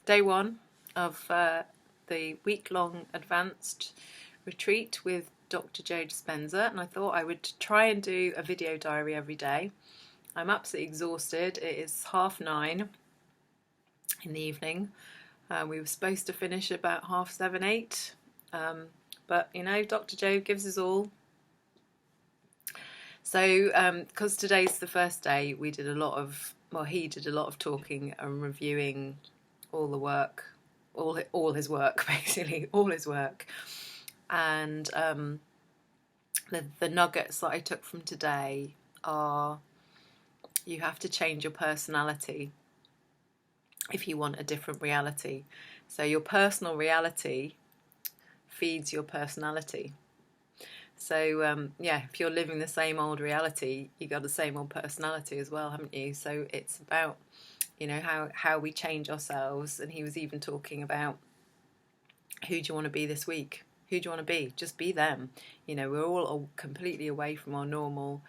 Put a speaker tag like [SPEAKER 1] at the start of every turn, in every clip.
[SPEAKER 1] day one of the week-long advanced retreat with Dr. Joe Dispenza, and I thought I would try and do a video diary every day. I'm absolutely exhausted. It is 9:30 in the evening. We were supposed to finish about 7:30, 8, but you know, Dr. Joe gives us all. So because today's the first day, we did a lot of, well, he did a lot of talking and reviewing all the work, all his work, basically, all his work. And the nuggets that I took from today are, you have to change your personality if you want a different reality. So your personal reality feeds your personality. So yeah, if you're living the same old reality, you got the same old personality as well, haven't you? So it's about, you know, how we change ourselves. And he was even talking about, who do you want to be this week? Who do you want to be? Just be them. You know, we're all completely away from our normal,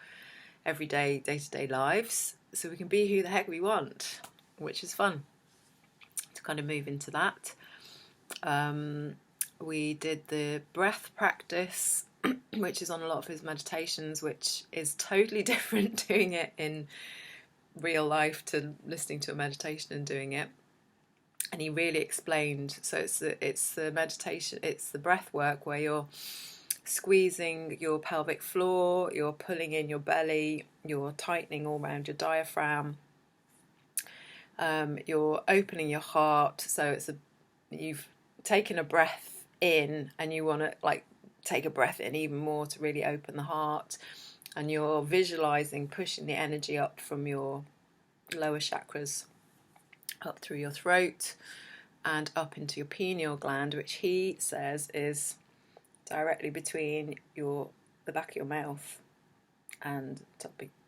[SPEAKER 1] everyday, day-to-day lives, so we can be who the heck we want, which is fun to kind of move into that. We did the breath practice, which is on a lot of his meditations, which is totally different doing it in real life to listening to a meditation and doing it. And he really explained, so it's the meditation, it's the breath work where you're squeezing your pelvic floor, you're pulling in your belly, you're tightening all around your diaphragm, you're opening your heart. So you've taken a breath in and you want to like take a breath in even more to really open the heart, and you're visualizing pushing the energy up from your lower chakras up through your throat and up into your pineal gland, which he says is directly between the back of your mouth and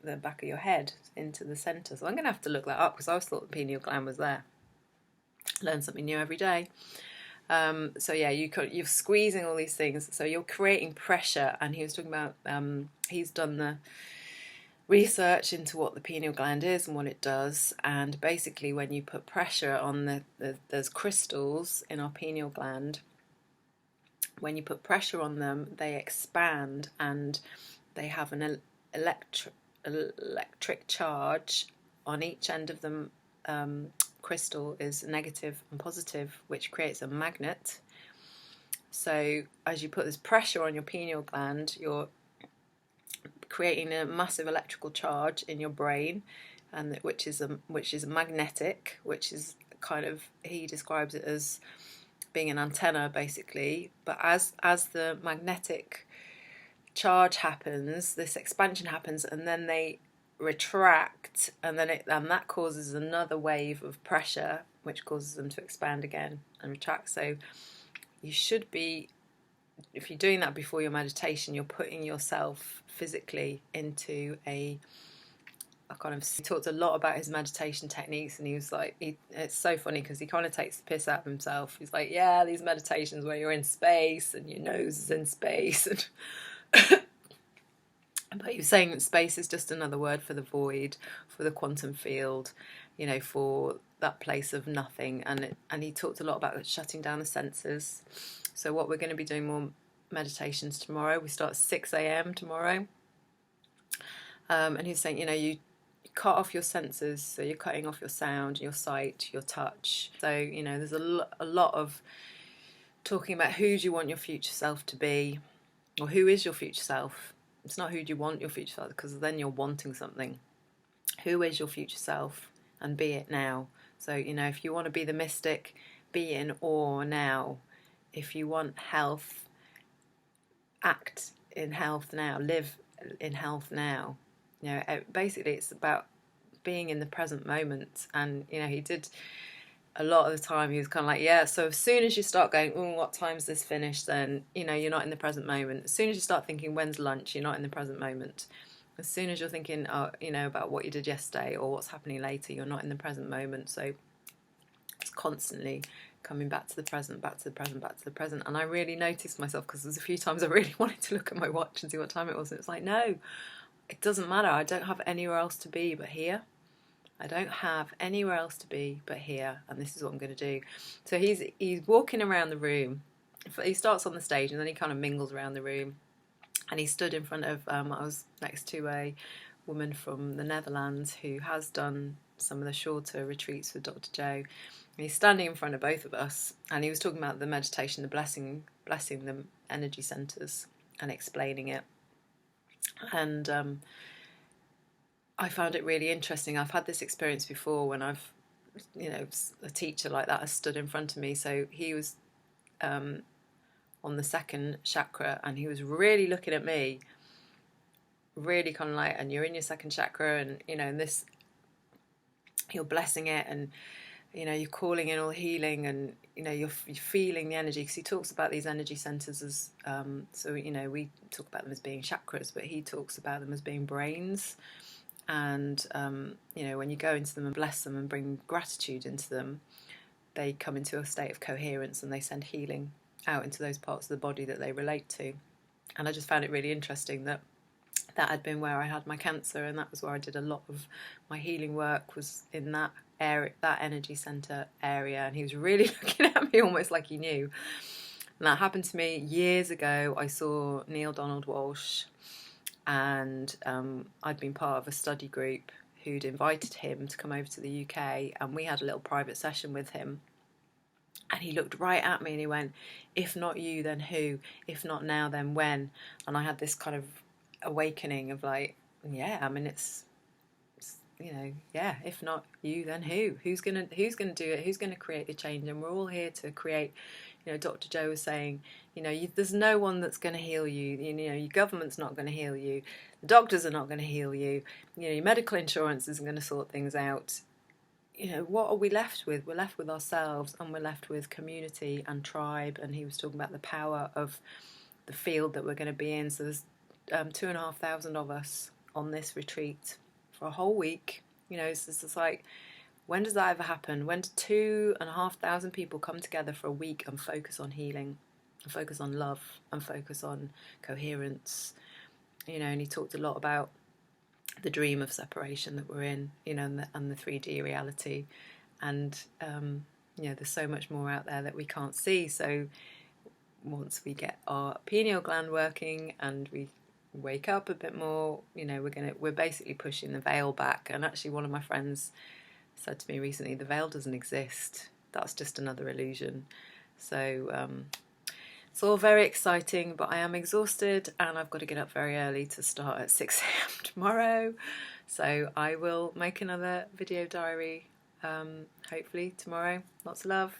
[SPEAKER 1] the back of your head into the centre. So I'm going to have to look that up, because I always thought the pineal gland was there. Learn something new every day. So yeah, you're squeezing all these things, so you're creating pressure. And he was talking about, he's done the research into what the pineal gland is and what it does, and basically when you put pressure on there's crystals in our pineal gland. When you put pressure on them, they expand, and they have an electric charge on each end of the crystal is negative and positive, which creates a magnet. So as you put this pressure on your pineal gland, you're creating a massive electrical charge in your brain, and which is magnetic, which is kind of, he describes it as being an antenna basically. But as the magnetic charge happens, this expansion happens, and then they retract, and that causes another wave of pressure, which causes them to expand again and retract. So you should be, if you're doing that before your meditation, you're putting yourself physically into a kind of, he talked a lot about his meditation techniques, and he was like, it's so funny because he kind of takes the piss out of himself. He's like, yeah, these meditations where you're in space and your nose is in space, and but he was saying that space is just another word for the void, for the quantum field, you know, for that place of nothing. And he talked a lot about shutting down the senses. So what we're going to be doing more meditations tomorrow. We start at 6 a.m. tomorrow. And he's saying, you know, you cut off your senses, so you're cutting off your sound, your sight, your touch. So, you know, there's a lot of talking about who do you want your future self to be, or who is your future self. It's not who do you want your future self, because then you're wanting something. Who is your future self, and be it now. So, you know, if you want to be the mystic, be in awe now. If you want health, act in health now, live in health now. You know, basically it's about being in the present moment. And, you know, he did a lot of the time, he was kind of like, yeah, so as soon as you start going, oh, what time's this finished, then, you know, you're not in the present moment. As soon as you start thinking, when's lunch, you're not in the present moment. As soon as you're thinking, you know, about what you did yesterday or what's happening later, you're not in the present moment. So it's constantly coming back to the present, back to the present, back to the present. And I really noticed myself, because there's a few times I really wanted to look at my watch and see what time it was, and it's like, no, it doesn't matter. I don't have anywhere else to be but here. I don't have anywhere else to be but here, and this is what I'm going to do. So he's walking around the room. He starts on the stage and then he kind of mingles around the room. And he stood in front of, I was next to a woman from the Netherlands who has done some of the shorter retreats with Dr. Joe. And he's standing in front of both of us, and he was talking about the meditation, the blessing the energy centres, and explaining it. And I found it really interesting. I've had this experience before when I've, a teacher like that has stood in front of me. So he was on the second chakra, and he was really looking at me, really kind of like, and you're in your second chakra, and and this, you're blessing it, and you're calling in all healing, and you're feeling the energy, because he talks about these energy centers as so we talk about them as being chakras, but he talks about them as being brains. And when you go into them and bless them and bring gratitude into them, they come into a state of coherence, and they send healing out into those parts of the body that they relate to. And I just found it really interesting that had been where I had my cancer, and that was where I did a lot of my healing work, was in that area, that energy center area. And he was really looking at me almost like he knew. And that happened to me years ago. I saw Neil Donald Walsh, and I'd been part of a study group who'd invited him to come over to the UK, and we had a little private session with him. And he looked right at me and he went, "If not you, then who? If not now, then when?" And I had this kind of awakening of like, yeah, I mean, it's yeah, if not you, then who? Who's gonna do it? Who's gonna create the change? And we're all here to create. Dr. Joe was saying, there's no one that's going to heal you. Your government's not going to heal you. The doctors are not going to heal you. Your medical insurance isn't going to sort things out. What are we left with? We're left with ourselves, and we're left with community and tribe. And he was talking about the power of the field that we're going to be in. So there's 2,500 of us on this retreat for a whole week. It's just like, when does that ever happen? When do 2,500 people come together for a week and focus on healing, and focus on love, and focus on coherence? And he talked a lot about the dream of separation that we're in, and the 3D reality. And, there's so much more out there that we can't see. So once we get our pineal gland working and we wake up a bit more, we're basically pushing the veil back. And actually, one of my friends said to me recently, the veil doesn't exist. That's just another illusion. So it's all very exciting, but I am exhausted, and I've got to get up very early to start at 6 a.m. tomorrow. So I will make another video diary, hopefully tomorrow. Lots of love.